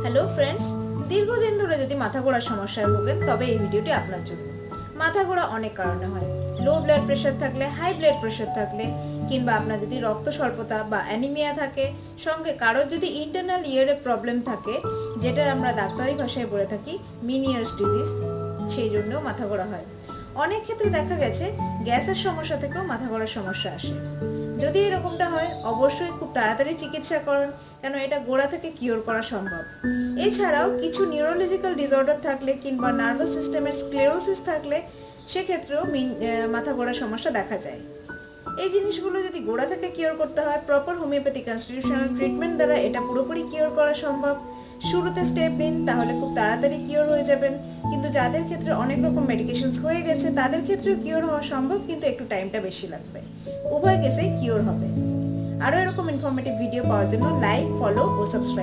Hello friends, দীর্ঘদিন ধরে যদি মাথা ঘোরার সমস্যায় ভোগেন তবে এই ভিডিওটি আপনার জন্য। মাথা ঘোরা অনেক কারণে হয়। লো ব্লাড প্রেশার থাকলে, হাই ব্লাড প্রেশার থাকলে, কিংবা আপনার যদি রক্ত স্বল্পতা বা অ্যানিমিয়া থাকে, সঙ্গে কারোর যদি ইন্টারনাল ইয়ারের প্রবলেম থাকে, যেটার আমরা ডাক্তারি ভাষায় বলে থাকি মিনিয়ার্স ডিজিজ, সেই জন্যও মাথা ঘোরা হয়। অনেক ক্ষেত্রে দেখা গেছে গ্যাসের সমস্যা থেকেও মাথা ঘোরার সমস্যা আসে। যদি এরকমটা হয় অবশ্যই খুব তাড়াতাড়ি চিকিৎসা করুন, কেন এটা গোড়া থেকে কিওর করা সম্ভব। এছাড়াও কিছু নিউরোলজিক্যাল ডিসঅর্ডার থাকলে কিংবা নার্ভাস সিস্টেমের স্ক্লেরোসিস থাকলে সেক্ষেত্রেও মাথা ঘোরার সমস্যা দেখা যায়। এই জিনিসগুলো যদি গোড়া থেকে কিওর করতে হয়, প্রপার হোমিওপ্যাথি কনস্টিটিউশনাল ট্রিটমেন্ট দ্বারা এটা পুরোপুরি কিওর করা সম্ভব। শুরুতে স্টেপ নিন, তাহলে খুব তাড়াতাড়ি কিওর হয়ে যাবেন। কিন্তু যাদের ক্ষেত্রে অনেক রকম মেডিকেশনস হয়ে গেছে তাদের ক্ষেত্রেও কিওর হওয়া সম্ভব, কিন্তু একটু টাইমটা বেশি লাগবে। উভয় কেসেই কিওর হবে। আরও এরকম ইনফরমেটিভ ভিডিও পাওয়ার জন্য লাইক, ফলো ও সাবস্ক্রাইব